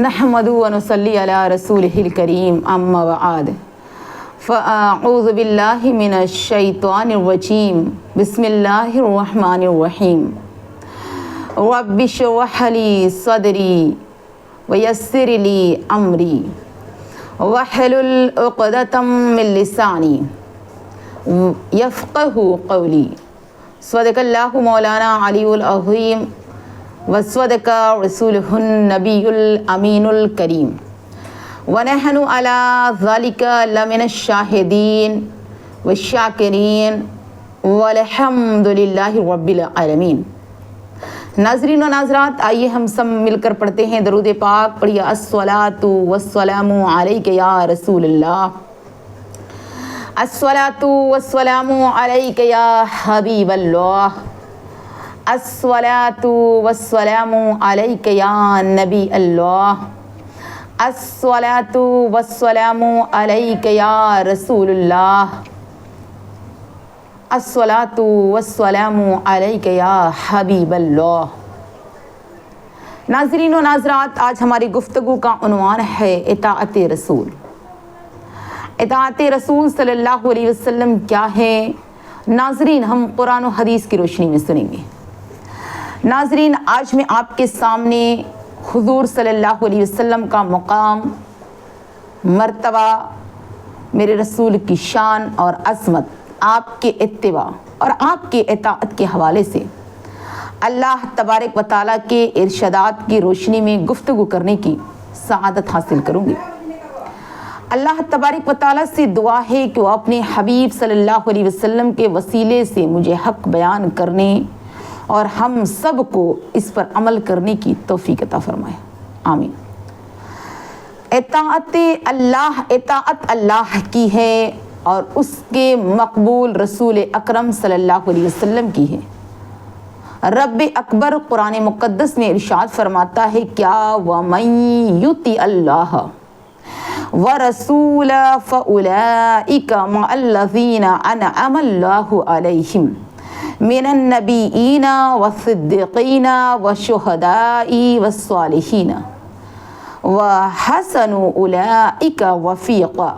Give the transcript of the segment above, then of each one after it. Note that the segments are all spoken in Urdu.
نحمدہ و نصلی علی رسولہ الکریم اما بعد فاعوذ باللہ من الشیطان الرجیم بسم اللہ الرحمن الرحیم رب اشرح لی صدری ویسر لی امری واحلل عقدۃ من لسانی یفقہ قولی صدق اللہ مولانا علی العظیم وصدق رسولہ النبی الامین الکریم ونحن علی ذلک لمن الشاہدین والشاکرین والحمد للہ رب العالمین۔ ناظرین و ناظرات، آئیے ہم سب مل کر پڑھتے ہیں درود پاک۔ پڑھیے الصلاۃ والسلام علیک یا رسول اللہ، الصلاۃ والسلام علیک یا حبیب اللہ، الصلاۃ والسلام علیک یا نبی اللہ، الصلاۃ والسلام علیک یا رسول اللہ، الصلاۃ والسلام علیک یا حبیب اللہ۔ ناظرین و ناظرات، آج ہماری گفتگو کا عنوان ہے اطاعت رسول۔ اطاعت رسول صلی اللہ علیہ وسلم کیا ہے؟ ناظرین، ہم قرآن و حدیث کی روشنی میں سنیں گے۔ ناظرین، آج میں آپ کے سامنے حضور صلی اللہ علیہ وسلم کا مقام، مرتبہ، میرے رسول کی شان اور عظمت، آپ کے اتباع اور آپ کے اطاعت کے حوالے سے اللہ تبارک و تعالیٰ کے ارشادات کی روشنی میں گفتگو کرنے کی سعادت حاصل کروں گی۔ اللہ تبارک و تعالیٰ سے دعا ہے کہ وہ اپنے حبیب صلی اللہ علیہ وسلم کے وسیلے سے مجھے حق بیان کرنے اور ہم سب کو اس پر عمل کرنے کی توفیق عطا فرمائے، آمین۔ اطاعت اللہ کی ہے اور اس کے مقبول رسول اکرم صلی اللہ علیہ وسلم کی ہے۔ رب اکبر قرآن مقدس میں ارشاد فرماتا ہے، کیا وَمَن یُطِعِ اللَّهَ وَرَسُولَهُ فَأُولَئِکَ مَعَ الَّذِینَ أَنْعَمَ اللَّهُ عَلَیْہِم من النبیین والصدیقین والشہداء والصالحین وحسن اولئک رفیقا۔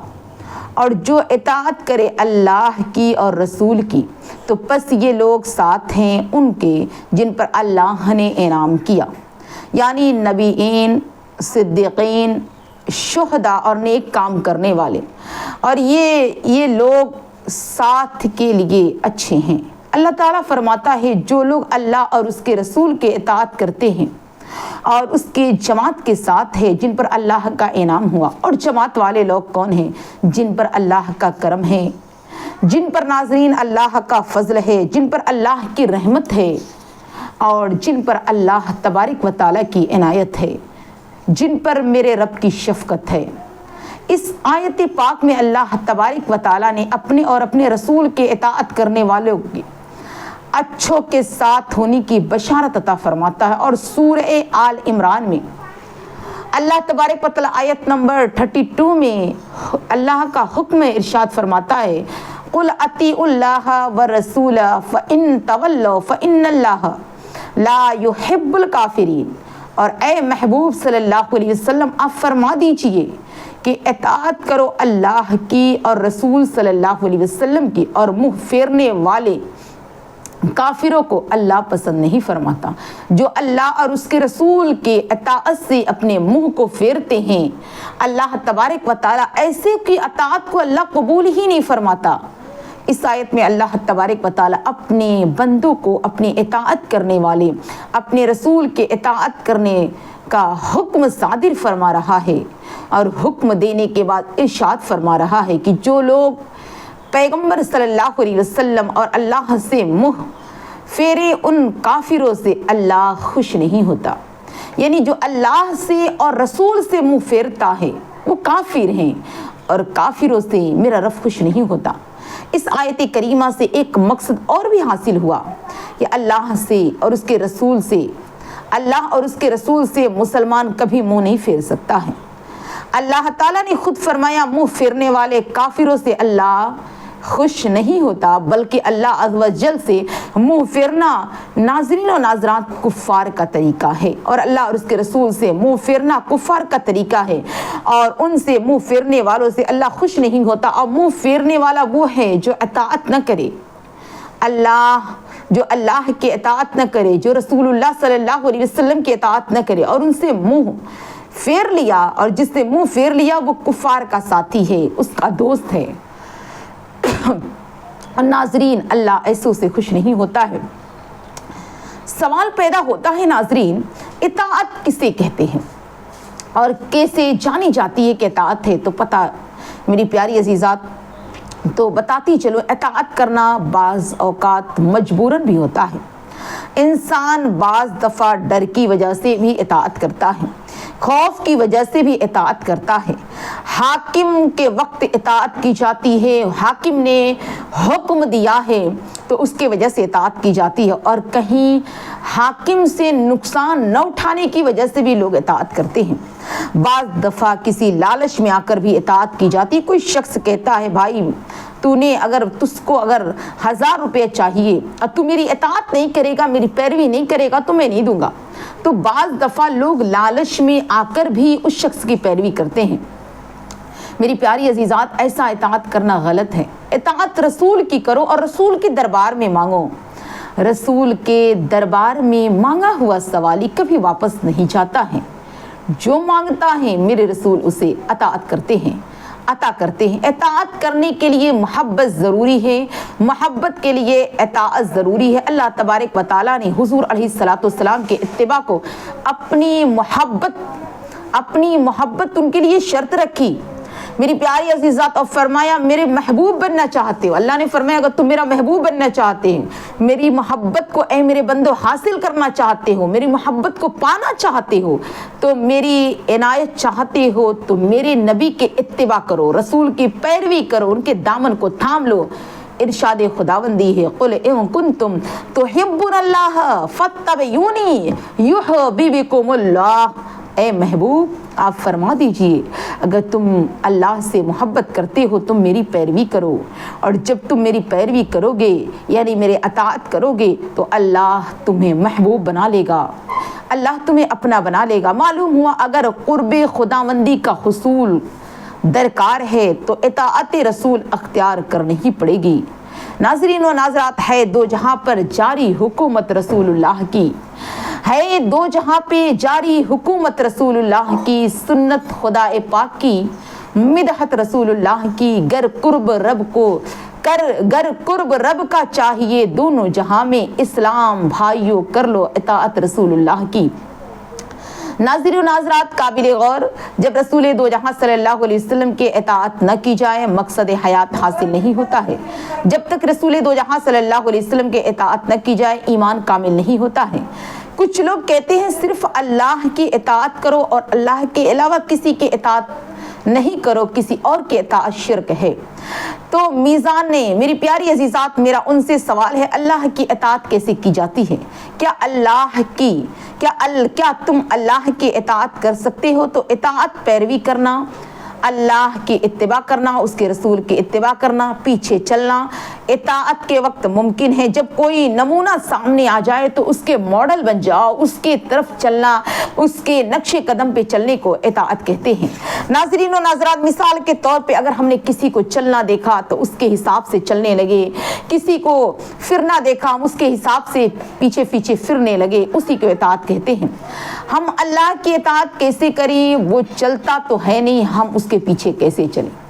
اور جو اطاعت کرے اللہ کی اور رسول کی تو پس یہ لوگ ساتھ ہیں ان کے جن پر اللہ نے انعام کیا، یعنی نبیین، صدیقین، شہداء اور نیک کام کرنے والے، اور یہ لوگ ساتھ کے لیے اچھے ہیں۔ اللہ تعالیٰ فرماتا ہے، جو لوگ اللہ اور اس کے رسول کے اطاعت کرتے ہیں اور اس کے جماعت کے ساتھ ہے جن پر اللہ کا انعام ہوا۔ اور جماعت والے لوگ کون ہیں؟ جن پر اللہ کا کرم ہے، جن پر ناظرین اللہ کا فضل ہے، جن پر اللہ کی رحمت ہے، اور جن پر اللہ تبارک و تعالیٰ کی عنایت ہے، جن پر میرے رب کی شفقت ہے۔ اس آیت پاک میں اللہ تبارک و تعالیٰ نے اپنے اور اپنے رسول کے اطاعت کرنے والوں کی اچھوں کے ساتھ ہونے کی بشارت عطا فرماتا ہے۔ اور سورہ آل عمران میں اللہ تبارک و تعالیٰ آیت نمبر 32 میں اللہ کا حکم ارشاد فرماتا ہے، قُلْ أَطِیعُوا اللَّهَ وَالرَّسُولَ فَإِن تَوَلَّوْا فَإِنَّ اللَّهَ لَا يُحِبُّ الْكَافِرِينَ۔ اور اے محبوب صلی اللہ علیہ وسلم، آپ فرما دیجئے کہ اطاعت کرو اللہ کی اور رسول صلی اللہ علیہ وسلم کی، اور منہ پھیرنے والے کافروں کو اللہ پسند نہیں فرماتا۔ جو اللہ اور اس کے رسول کے اطاعت سے اپنے منہ کو پھیرتے ہیں، اللہ تبارک و تعالیٰ ایسے کی اطاعت کو اللہ قبول ہی نہیں فرماتا۔ اس آیت میں اللہ تبارک و تعالیٰ اپنے بندوں کو اپنی اطاعت کرنے والے، اپنے رسول کے اطاعت کرنے کا حکم صادر فرما رہا ہے، اور حکم دینے کے بعد ارشاد فرما رہا ہے کہ جو لوگ پیغمبر صلی اللہ علیہ وسلم اور اللہ سے منہ پھیرے، ان کافروں سے اللہ خوش نہیں ہوتا۔ یعنی جو اللہ سے اور رسول سے منہ پھیرتا ہے وہ کافر ہیں، اور کافروں سے میرا رب خوش نہیں ہوتا۔ اس آیت کریمہ سے ایک مقصد اور بھی حاصل ہوا کہ اللہ سے اور اس کے رسول سے، اللہ اور اس کے رسول سے مسلمان کبھی منہ نہیں پھیر سکتا ہے۔ اللہ تعالیٰ نے خود فرمایا، منہ پھیرنے والے کافروں سے اللہ خوش نہیں ہوتا، بلکہ اللہ عز و جل سے منہ پھیرنا ناظرین و ناظرات کفار کا طریقہ ہے، اور اللہ اور اس کے رسول سے منہ پھیرنا کفار کا طریقہ ہے، اور ان سے منہ پھیرنے والوں سے اللہ خوش نہیں ہوتا۔ اور منہ پھیرنے والا وہ ہے جو اطاعت نہ کرے، جو اللہ کی اطاعت نہ کرے، جو رسول اللہ صلی اللہ علیہ وسلم کی اطاعت نہ کرے اور ان سے منہ پھیر لیا، اور جس سے منہ پھیر لیا وہ کفار کا ساتھی ہے، اس کا دوست ہے۔ اور ناظرین، اللہ ایسوں سے خوش نہیں ہوتا ہے۔ سوال پیدا ہوتا ہے ناظرین، اطاعت کسے کہتے ہیں اور کیسے جانی جاتی ہے کہ اطاعت ہے؟ تو پتہ میری پیاری عزیزات تو بتاتی چلو، اطاعت کرنا بعض اوقات مجبوراً بھی ہوتا ہے۔ انسان بعض دفعہ ڈر کی وجہ سے بھی اطاعت کرتا ہے، خوف کی وجہ سے بھی اطاعت کرتا ہے۔ حاکم کے وقت اطاعت کی جاتی ہے، حاکم نے حکم دیا ہے تو اس کی وجہ سے اطاعت کی جاتی ہے، اور کہیں حاکم سے نقصان نہ اٹھانے کی وجہ سے بھی لوگ اطاعت کرتے ہیں۔ بعض دفعہ کسی لالچ میں آ کر بھی اطاعت کی جاتی ہے۔ کوئی شخص کہتا ہے بھائی تس کو اگر 1000 روپے چاہیے اور تو میری اطاعت نہیں کرے گا، میری پیروی نہیں کرے گا تو میں نہیں دوں گا، تو بعض دفعہ لوگ لالچ میں آ کر بھی اس شخص کی پیروی کرتے ہیں۔ میری پیاری عزیزات، ایسا اطاعت کرنا غلط ہے۔ اطاعت رسول کی کرو اور رسول کے دربار میں مانگو۔ رسول کے دربار میں مانگا ہوا سوالی کبھی واپس نہیں جاتا ہے۔ جو مانگتا ہے میرے رسول اسے اطاعت کرتے ہیں، عطا کرتے ہیں۔ اطاعت کرنے کے لیے محبت ضروری ہے، محبت کے لیے اطاعت ضروری ہے۔ اللہ تبارک و تعالیٰ نے حضور علیہ السلام کے اتباع کو اپنی محبت ان کے لیے شرط رکھی میری پیاری عزیزات، اور فرمایا میرے محبوب بننا چاہتے ہو، اللہ نے فرمایا اگر تم میرا محبوب بننا چاہتے ہیں، میری محبت کو اے میرے بندو حاصل کرنا چاہتے ہو، میری محبت کو پانا چاہتے ہو، تو میری عنایت چاہتے ہو تو میرے نبی کے اتباع کرو، رسول کی پیروی کرو، ان کے دامن کو تھام لو۔ ارشاد خداوندی ہے، قل ان کنتم تحبون اللہ فاتبعونی یحببکم اللہ۔ اے محبوب آپ فرما دیجئے اگر تم اللہ سے محبت کرتے ہو تم میری پیروی کرو، اور جب تم میری پیروی کرو گے یعنی میرے اطاعت کرو گے تو اللہ تمہیں محبوب بنا لے گا، اللہ تمہیں اپنا بنا لے گا۔ معلوم ہوا اگر قرب خداوندی کا حصول درکار ہے تو اطاعت رسول اختیار کرنی ہی پڑے گی۔ ناظرین و ناظرات، ہے دو جہاں پر جاری حکومت رسول اللہ کی، ہے دو جہاں پہ جاری حکومت رسول اللہ کی، سنت خدا پاک کی، مدحت رسول اللہ کی، گر قرب رب کا چاہیے دونوں جہاں میں، اسلام بھائیوں کر لو اطاعت رسول اللہ کی۔ ناظرین و ناظرات، قابل غور، جب رسول دو جہاں صلی اللہ علیہ وسلم کے اطاعت نہ کی جائے مقصد حیات حاصل نہیں ہوتا ہے۔ جب تک رسول دو جہاں صلی اللہ علیہ وسلم کے اطاعت نہ کی جائے ایمان کامل نہیں ہوتا ہے۔ کچھ لوگ کہتے ہیں صرف اللہ کی اطاعت کرو اور اللہ کے علاوہ کسی کی اطاعت نہیں کرو، کسی اور کی اطاعت شرک ہے۔ تو میزان نے میری پیاری عزیزات، میرا ان سے سوال ہے، اللہ کی اطاعت کیسے کی جاتی ہے؟ کیا تم اللہ کی اطاعت کر سکتے ہو؟ تو اطاعت پیروی کرنا، اللہ کی اتباع کرنا، اس کے رسول کی اتباع کرنا، پیچھے چلنا اطاعت کے وقت ممکن ہے۔ جب کوئی نمونہ سامنے آ جائے تو اس کے ماڈل بن جاؤ، اس کے طرف چلنا، اس کے نقش قدم پہ چلنے کو اطاعت کہتے ہیں۔ ناظرین و ناظرات، مثال کے طور پہ اگر ہم نے کسی کو چلنا دیکھا تو اس کے حساب سے چلنے لگے، کسی کو پھرنا دیکھا ہم اس کے حساب سے پیچھے پیچھے پھرنے لگے، اسی کو اطاعت کہتے ہیں۔ ہم اللہ کی اطاعت کیسے کریں؟ وہ چلتا تو ہے نہیں، ہم اس کے پیچھے کیسے چلیں؟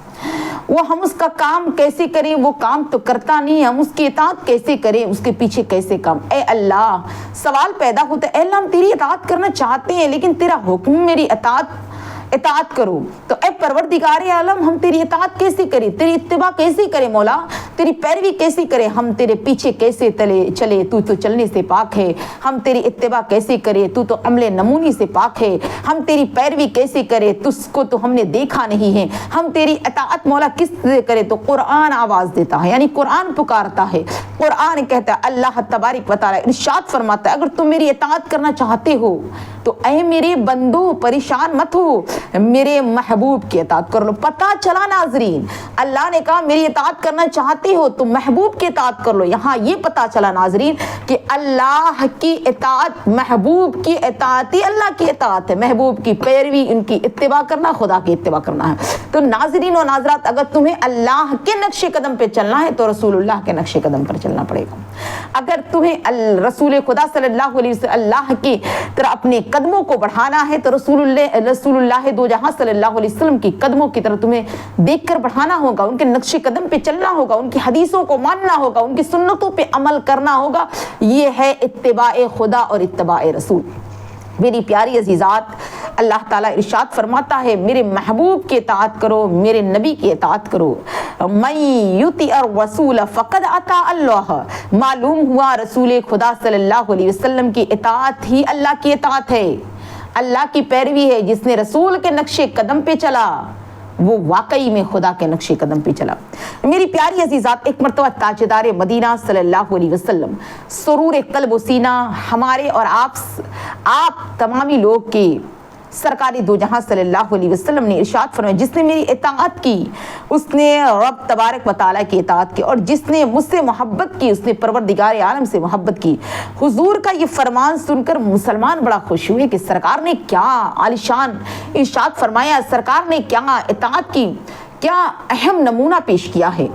ہم اس کا کام کیسے کریں؟ وہ کام تو کرتا نہیں، ہم اس کی اطاعت کیسے کریں؟ اس کے پیچھے کیسے کام؟ اے اللہ، سوال پیدا ہوتا ہے، اے اللہ ہم تیری اطاعت کرنا چاہتے ہیں لیکن تیرا حکم میری اطاعت کرو، تو اے پروردگار عالم ہم تیری اطاعت کیسے کریں؟ تیری اتباع کیسے کریں مولا؟ تیری پیروی کیسے کریں؟ ہم تیرے پیچھے کیسے چلے؟ تو چلنے سے پاک ہے۔ ہم تیری اتباع کیسے کریں؟ تو عمل نمونی سے پاک ہے۔ ہم تیری پیروی کیسے کریں؟ تس کو تو ہم نے دیکھا نہیں ہے۔ ہم تیری اطاعت مولا کس سے کریں؟ تو قرآن آواز دیتا ہے، یعنی قرآن پکارتا ہے، قرآن کہتا ہے، اللہ تبارک و تعالی ارشاد فرماتا ہے اگر تم میری اطاعت کرنا چاہتے ہو تو اے میرے بندو پریشان مت ہو, میرے محبوب کی اطاعت کر لو. پتہ چلا ناظرین, اللہ نے کہا میری اطاعت کرنا چاہتے ہو تو محبوب کی اطاعت کر لو. یہاں یہ پتہ چلا ناظرین کہ اللہ کی اطاعت محبوب کی اطاعت ہی اللہ کی اطاعت ہے. محبوب کی پیروی, ان کی اتباع کرنا خدا کی اتباع کرنا ہے. تو ناظرین و ناظرات, اگر تمہیں اللہ کے نقش قدم پہ چلنا ہے تو رسول اللہ کے نقش قدم پر چلنا پڑے گا. اگر تمہیں رسول خدا صلی اللہ علیہ وسلم اللہ کی طرح اپنے قدموں کو بڑھانا ہے تو رسول اللہ دو جہاں صلی اللہ علیہ وسلم کی قدموں کی طرح تمہیں دیکھ کر بڑھانا ہوگا, ان کے نقش قدم پہ چلنا ہوگا, ان کی حدیثوں کو ماننا ہوگا, ان کی سنتوں پہ عمل کرنا ہوگا. یہ ہے اتباع خدا اور اتباع رسول. میری پیاری عزیزات, اللہ تعالیٰ ارشاد فرماتا ہے میرے محبوب کی اطاعت کرو, میرے نبی کی اطاعت کرو. من یطیع الرسول فقد اطاع اللہ. معلوم ہوا رسول خدا صلی اللہ علیہ وسلم کی اطاعت ہی اللہ کی اطاعت ہے, اللہ کی پیروی ہے. جس نے رسول کے نقش قدم پہ چلا وہ واقعی میں خدا کے نقش قدم پہ چلا. میری پیاری عزیزات, ایک مرتبہ تاجدار مدینہ صلی اللہ علیہ وسلم سرور قلب و سینہ ہمارے اور آپ تمامی لوگ کے سرکاری دو جہاں صلی اللہ علیہ وسلم نے ارشاد فرمایا جس نے میری اطاعت کی اس نے رب تبارک و تعالیٰ کی اطاعت کی, اور جس نے مجھ سے محبت کی اس نے پروردگار عالم سے محبت کی. حضور کا یہ فرمان سن کر مسلمان بڑا خوش ہوئے کہ سرکار نے کیا عالیشان ارشاد فرمایا, سرکار نے کیا اطاعت کی, کیا اہم نمونہ پیش کیا ہے.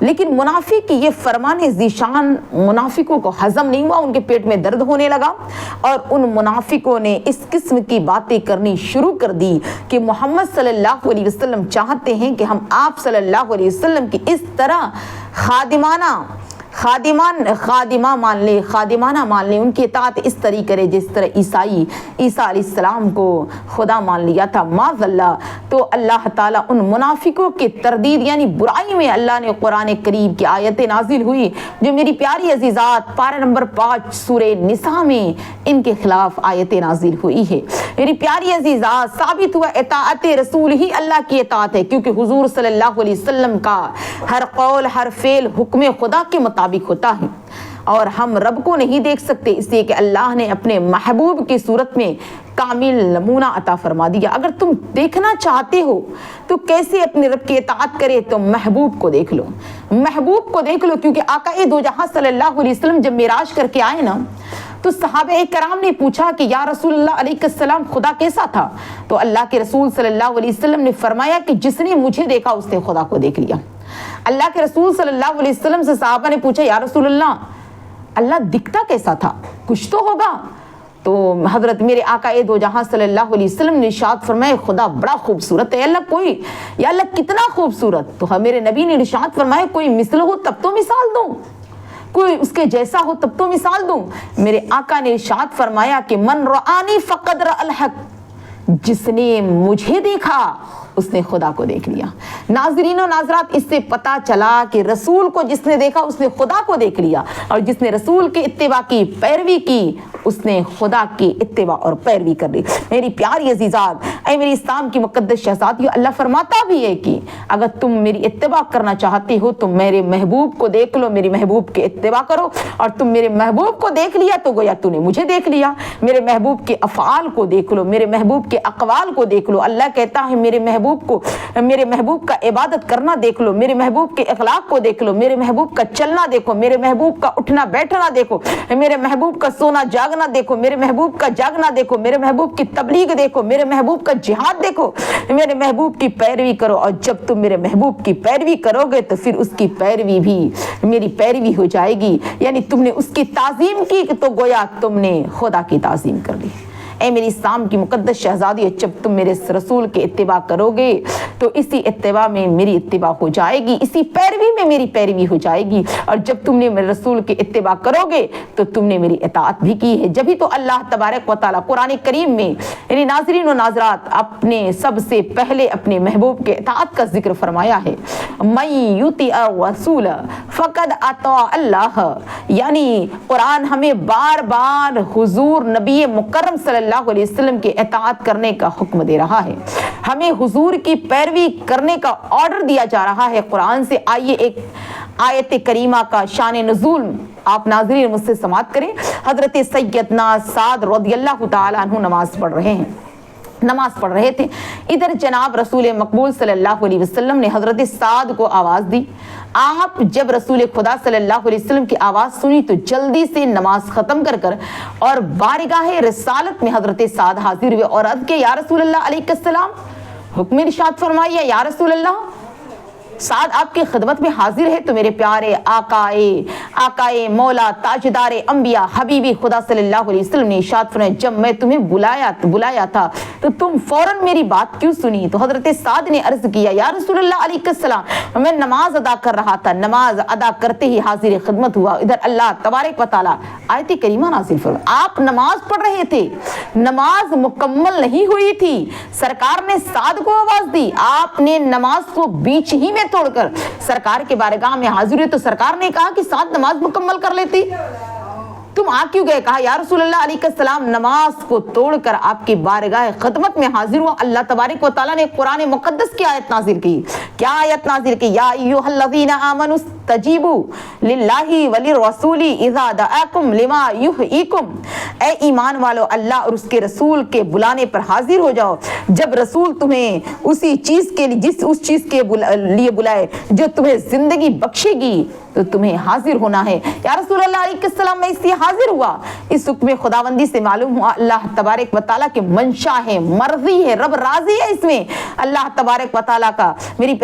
لیکن منافق کی یہ فرمان ذیشان منافقوں کو ہضم نہیں ہوا, ان کے پیٹ میں درد ہونے لگا اور ان منافقوں نے اس قسم کی باتیں کرنی شروع کر دی کہ محمد صلی اللہ علیہ وسلم چاہتے ہیں کہ ہم آپ صلی اللہ علیہ وسلم کی اس طرح خادمہ مان لیں, ان کی اطاعت اس طریقے کرے جس طرح عیسیٰ علیہ السلام کو خدا مان لیا تھا معاذ اللہ. تو اللہ تعالیٰ ان منافقوں کی تردید یعنی برائی میں اللہ نے قرآن کریم کی آیت نازل ہوئی جو میری پیاری عزیزات پارہ نمبر 5 سورہ نساء میں ان کے خلاف آیت نازل ہوئی ہے. میری پیاری عزیزات, ثابت ہوا اطاعت رسول ہی اللہ کی اطاعت ہے, کیونکہ حضور صلی اللہ علیہ وسلم کا ہر قول ہر فعل حکم خدا کے مطابق ہوتا ہے, اور ہم رب کو نہیں دیکھ سکتے اس لیے کہ اللہ نے اپنے محبوب کی صورت میں کامل نمونہ عطا فرما دیا. اگر تم دیکھنا چاہتے ہو تو کیسے اپنے رب کی اطاعت کرے تو محبوب کو دیکھ لو, کیونکہ آقا دو جہاں صلی اللہ علیہ وسلم جب معراج کر کے آئے نا تو صحابہ کرام نے پوچھا کہ یا رسول اللہ علیہ السلام خدا کیسا تھا؟ تو اللہ کے رسول صلی اللہ علیہ وسلم نے فرمایا کہ جس نے مجھے دیکھا اس نے خدا کو دیکھ لیا. اللہ کے رسول صلی اللہ علیہ وسلم سے صحابہ نے پوچھا یا رسول اللہ دکھتا کیسا تھا, کچھ تو ہوگا. تو حضرت میرے آقا دو جہاں صلی اللہ علیہ وسلم نے ارشاد فرمایا خدا بڑا خوبصورت ہے. یا اللہ کتنا خوبصورت. تو میرے نبی نے ارشاد فرمایا کوئی مثل ہو تب تو مثال دوں, کوئی اس کے جیسا ہو تب تو مثال دوں. میرے آقا نے ارشاد فرمایا کہ من رآنی فقد رأى الحق, جس نے مجھے دیکھا اس نے خدا کو دیکھ لیا. ناظرین و ناظرات, اس سے پتا چلا کہ رسول کو جس نے دیکھا اس نے خدا کو دیکھ لیا, اور جس نے رسول کی اتباع کی پیروی کی اس نے خدا کی اتباع اور پیروی کر لی. میری پیاری عزیزات, اے میری اسلام کی مقدس شہزادیوں, اللہ فرماتا بھی ہے کہ اگر تم میری اتباع کرنا چاہتے ہو تو میرے محبوب کو دیکھ لو, میرے محبوب کی اتباع کرو. اور تم میرے محبوب کو دیکھ لیا تو گویا تو نے مجھے دیکھ لیا. میرے محبوب کے افعال کو دیکھ لو, میرے محبوب کے اقوال کو دیکھ لو. اللہ کہتا ہے میرے محبوب کا عبادت کرنا دیکھ لو, میرے محبوب کے اخلاق کو دیکھ لو, میرے محبوب کا چلنا دیکھو, میرے محبوب کا اٹھنا بیٹھنا دیکھو, میرے محبوب کا سونا جاگنا دیکھو, میرے محبوب کا جاگنا دیکھو, میرے محبوب کی تبلیغ دیکھو, میرے محبوب کا جہاد دیکھو, میرے محبوب کی پیروی کرو. اور جب تم میرے محبوب کی پیروی کرو گے تو پھر اس کی پیروی بھی میری پیروی ہو جائے گی. یعنی تم نے اس کی تعظیم کی تو گویا تم نے خدا کی تعظیم کر لی. اے میری اسلام کی مقدس شہزادی, جب تم میرے رسول کے اتباع کرو گے تو اسی اتباع میں میری اتباع ہو جائے گی, اسی پیروی میں میری پیروی ہو جائے گی. اور جب تم نے میرے رسول کے اتباع کرو گے تو تم نے میری اطاعت بھی کی ہے. جبھی تو اللہ تبارک و تعالیٰ قرآن کریم میں یعنی ناظرین و ناظرات اپنے سب سے پہلے اپنے محبوب کے اطاعت کا ذکر فرمایا ہے. من یطیع الرسول فقد اطاع اللہ, یعنی قرآن ہمیں بار بار حضور نبی مکرم صلی اللہ علیہ وسلم کی اطاعت کرنے کا حکم دے رہا ہے, ہمیں حضور کی پیروی کرنے کا آرڈر دیا جا رہا ہے قرآن سے. آئیے ایک آیت کریمہ کا شان نزول آپ ناظرین مجھ سے سماعت کریں، حضرت سیدنا سعد رضی اللہ تعالیٰ عنہ نماز پڑھ رہے تھے۔ ادھر جناب رسول مقبول صلی اللہ علیہ وسلم نے حضرت سعد کو آواز دی۔ آپ جب رسول خدا صلی اللہ علیہ وسلم کی آواز سنی تو جلدی سے نماز ختم کر اور بارگاہ رسالت میں حضرت سعد حاضر ہوئے اور عرض کہ یا رسول اللہ علیہ السلام، حکم ارشاد فرمائیے یا رسول اللہ۔ سعد آپ کی خدمت میں حاضر ہے۔ تو میرے پیارے آقائے مولا تاجدار انبیاء حبیبی خدا صلی اللہ علیہ وسلم نے ارشاد فرمایا جب میں تمہیں بلایا تھا تو تم فوراً میری بات کیوں سنی؟ تو حضرت سعد نے عرض کیا یا رسول اللہ علیہ السلام، میں نماز ادا کر رہا تھا، نماز ادا کرتے ہی حاضر خدمت ہوا۔ ادھر اللہ تبارک و تعالیٰ آیت کریمہ نازل فرمایا، آپ نماز پڑھ رہے تھے، نماز مکمل نہیں ہوئی تھی، سرکار نے سعد کو آواز دی، آپ نے نماز کو بیچ ہی میں توڑ کر سرکار کے بارگاہ میں حاضر ہوئے تو سرکار نے کہا کہ سعد نماز مکمل کر لیتی، تم آ کیوں گئے؟ کہا یا رسول اللہ علیہ السلام، نماز کو توڑ کر آپ کی بارگاہ خدمت میں حاضر ہوا۔ اللہ تبارک و تعالیٰ نے قرآن مقدس کی آیت نازل کی۔ کیا آیت نازل کی؟ یا ایھا الذین آمنوا استجیبوا للہ وللرسول اذا دعاکم لما یحییکم، اے ایمان والو اللہ اور اس کے رسول کے بلانے پر حاضر ہو جاؤ جب رسول تمہیں اس چیز کے لیے بلائے جو تمہیں زندگی بخشے گی تو تمہیں حاضر ہونا ہے۔ یا رسول اللہ علیہ السلام، میں اس لیے حاضر ہوا، اس حکم خداوندی سے معلوم ہوا اللہ تبارک و تعالیٰ کی منشا ہے، مرضی ہے، رب راضی ہے اس میں۔ اللہ تبارک و تعالیٰ کا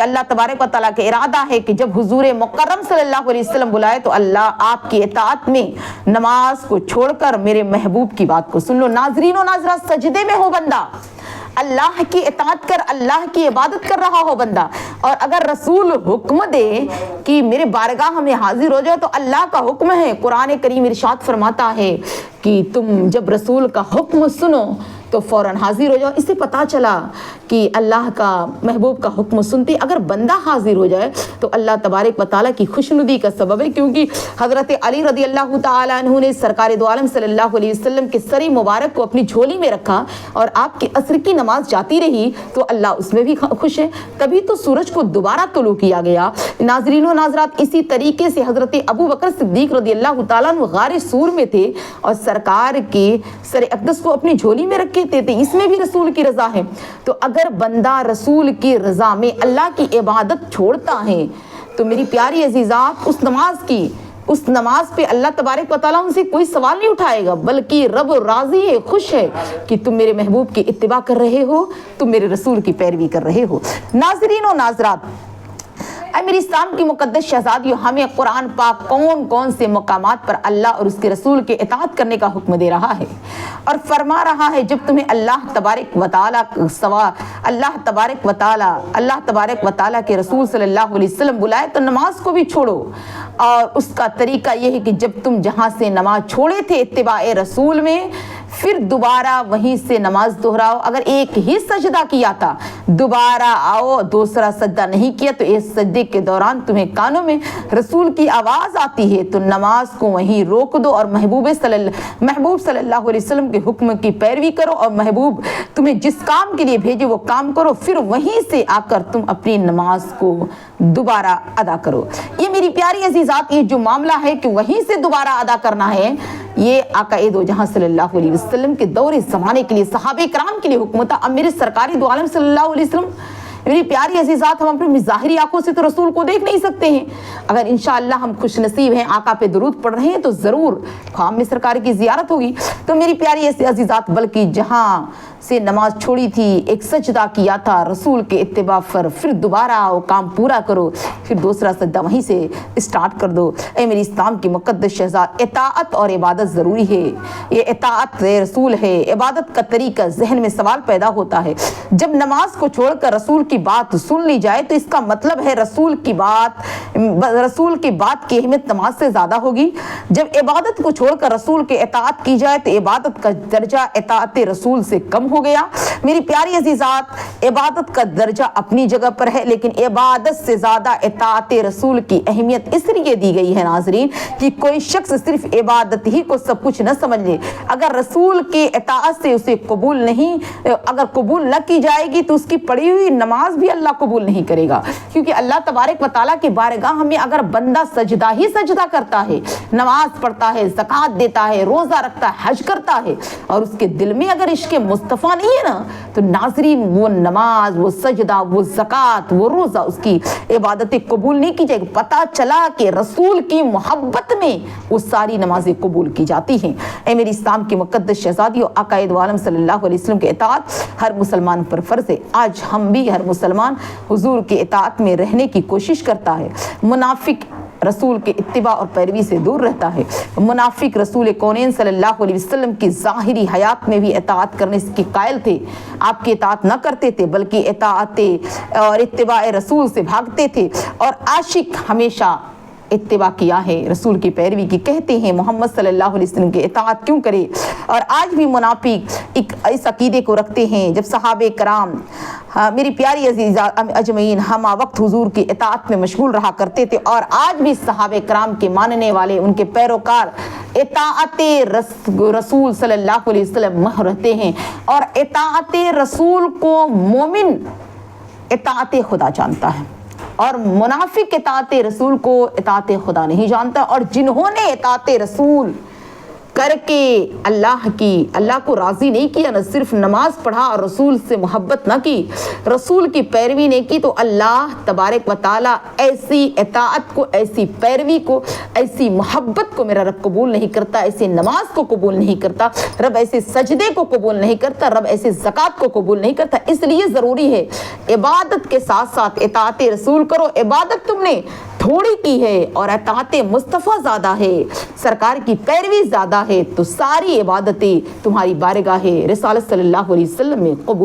اللہ تبارک و تعالیٰ کا ارادہ ہے کہ جب حضور مکرم صلی اللہ علیہ وسلم بلائے تو اللہ آپ کی اطاعت میں نماز کو چھوڑ کر میرے محبوب کی بات کو سن لو۔ ناظرین و ناظرات، سجدے میں ہو بندہ، اللہ کی اطاعت کر، اللہ کی عبادت کر رہا ہو بندہ، اور اگر رسول حکم دے کہ میرے بارگاہ میں حاضر ہو جاؤ تو اللہ کا حکم ہے۔ قرآن کریم ارشاد فرماتا ہے کہ تم جب رسول کا حکم سنو تو فوراً حاضر ہو جاؤ۔ اس سے پتہ چلا کہ اللہ کا محبوب کا حکم سنتے اگر بندہ حاضر ہو جائے تو اللہ تبارک و تعالیٰ کی خوشنودی کا سبب ہے، کیونکہ حضرت علی رضی اللہ تعالیٰ عنہ نے سرکار دو عالم صلی اللہ علیہ وسلم کے سر مبارک کو اپنی جھولی میں رکھا اور آپ کی عصر کی نماز جاتی رہی تو اللہ اس میں بھی خوش ہے، تبھی تو سورج کو دوبارہ طلوع کیا گیا۔ ناظرین و ناظرات، اسی طریقے سے حضرت ابو بکر صدیق رضی اللہ تعالیٰ عنہ غار سور میں تھے اور سرکار کے سر اقدس کو اپنی جھولی میں رکھے تھے، اس میں بھی رسول کی رضا ہے۔ تو اگر بندہ رسول کی رضا میں اللہ کی عبادت چھوڑتا ہے تو میری پیاری عزیزات، اس نماز پہ اللہ تبارک و تعالیٰ ان سے کوئی سوال نہیں اٹھائے گا، بلکہ رب راضی ہے، خوش ہے کہ تم میرے محبوب کی اتباع کر رہے ہو، تم میرے رسول کی پیروی کر رہے ہو۔ ناظرین و ناظرات، اے میری اسلام کی مقدس شہزادیوں، ہمیں قرآن پاک کون کون سے مقامات پر اللہ اور اس کے رسول کے اطاعت کرنے کا حکم دے رہا ہے اور فرما رہا ہے جب تمہیں اللہ تبارک و تعالیٰ کے رسول صلی اللہ علیہ وسلم بلائے تو نماز کو بھی چھوڑو، اور اس کا طریقہ یہ ہے کہ جب تم جہاں سے نماز چھوڑے تھے اتباع رسول میں، پھر دوبارہ وہیں سے نماز دہراؤ۔ اگر ایک ہی سجدہ کیا تھا، دوبارہ آؤ، دوسرا سجدہ نہیں کیا تو اس سجدے کے دوران تمہیں کانوں میں رسول کی آواز آتی ہے تو نماز کو وہیں روک دو اور محبوب صلی اللہ علیہ وسلم کے حکم کی پیروی کرو، اور محبوب تمہیں جس کام کے لیے بھیجے وہ کام کرو، پھر وہیں سے آ کر تم اپنی نماز کو دوبارہ ادا کرو۔ یہ میری پیاری عزیزات، یہ جو معاملہ ہے کہ وہیں سے دوبارہ ادا کرنا ہے، یہ آقا دو جہاں صلی اللہ علیہ وسلم کے دور زمانے کے لیے، صحابہ کرام کے لیے حکم تھا۔ اب میرے سرکاری دو عالم صلی اللہ علیہ وسلم، میری پیاری عزیزات، ہم اپنی ظاہری آنکھوں سے تو رسول کو دیکھ نہیں سکتے ہیں، اگر انشاءاللہ ہم خوش نصیب ہیں، آقا پہ درود پڑھ رہے ہیں تو ضرور خواب میں سرکار کی زیارت ہوگی۔ تو میری پیاری عزیزات، بلکہ جہاں سے نماز چھوڑی تھی، ایک سجدہ کیا تھا رسول کے اتباع پر، پھر دوبارہ آؤ، کام پورا کرو، پھر دوسرا سجدہ وہیں سے اسٹارٹ کر دو۔ اے میری اسلام کی مقدس شہزاد، اطاعت اور عبادت ضروری ہے، یہ اطاعت رسول ہے، عبادت کا طریقہ۔ ذہن میں سوال پیدا ہوتا ہے، جب نماز کو چھوڑ کر رسول کی بات سن لی جائے تو اس کا مطلب ہے رسول کی بات کی اہمیت نماز سے زیادہ ہوگی۔ جب عبادت کو چھوڑ کر رسول کی اطاعت کی جائے تو عبادت کا درجہ اطاعت رسول سے کم ہو گیا۔ میری پیاری عزیزات، عبادت کا درجہ اپنی جگہ پر ہے، لیکن عبادت سے زیادہ اطاعت رسول کی اہمیت اس لیے دی گئی ہے ناظرین کہ کوئی شخص صرف عبادت ہی کو سب کچھ نہ سمجھ لے۔ اگر رسول کی اطاعت سے اسے قبول نہ کی جائے گی تو اس کی پڑھی ہوئی نماز نماز بھی اللہ قبول نہیں کرے گا، کیونکہ اللہ تبارک و تعالیٰ کی بارگاہ میں اگر بندہ سجدہ ہی سجدہ کرتا ہے، نماز پڑھتا ہے، زکوٰۃ دیتا ہے، روزہ رکھتا ہے، حج کرتا ہے، اور اس کے دل میں اگر عشق مصطفیٰ نہیں ہے نا، تو ناظرین وہ نماز، وہ سجدہ، وہ زکوٰۃ، وہ روزہ، اس کی عبادتیں قبول نہیں کی جائے گی۔ پتہ چلا کہ رسول کی محبت میں وہ ساری نمازیں قبول کی جاتی ہیں۔ اے میری اسلام کی مقدس شہزادیوں، آقائد عالم صلی اللہ علیہ وسلم کے اطاعت ہر مسلمان پر فرض ہے۔ آج ہم بھی، ہر مسلمان حضور کی اطاعت میں رہنے کی کوشش کرتا ہے۔ منافق رسول کے اتباع اور پیروی سے دور رہتا ہے۔ منافق رسول کونین صلی اللہ علیہ وسلم کی ظاہری حیات میں بھی اطاعت کرنے کے قائل تھے، آپ کی اطاعت نہ کرتے تھے بلکہ اطاعت اور اتباع رسول سے بھاگتے تھے، اور عاشق ہمیشہ اتباع کیا ہے، رسول کی پیروی کی، کہتے ہیں محمد صلی اللہ علیہ وسلم کی اطاعت کیوں کرے۔ اور آج بھی منافق اس عقیدے کو رکھتے ہیں۔ جب صحابہ کرام، میری پیاری عزیز اجمعین، ہم وقت حضور کی اطاعت میں مشغول رہا کرتے تھے، اور آج بھی صحابہ کرام کے ماننے والے، ان کے پیروکار اطاعت رسول صلی اللہ علیہ وسلم رہتے ہیں، اور اطاعت رسول کو مومن اطاعت خدا جانتا ہے، اور منافق اطاعت رسول کو اطاعت خدا نہیں جانتا۔ اور جنہوں نے اطاعت رسول کر کے اللہ کو راضی نہیں کیا، نہ صرف نماز پڑھا اور رسول سے محبت نہ کی، رسول کی پیروی نہیں کی، تو اللہ تبارک و تعالیٰ ایسی اطاعت کو، ایسی پیروی کو، ایسی محبت کو میرا رب قبول نہیں کرتا، ایسی نماز کو قبول نہیں کرتا، رب ایسے سجدے کو قبول نہیں کرتا، رب ایسے زکوٰۃ کو قبول نہیں کرتا۔ اس لیے ضروری ہے عبادت کے ساتھ ساتھ اطاعت رسول کرو۔ عبادت تم نے تھوڑی کی ہے اور اطاعت مصطفیٰ زیادہ ہے، سرکار کی پیروی زیادہ ہے، تو ساری عبادتیں تمہاری بارگاہ رسالت صلی اللہ علیہ وسلم میں قبول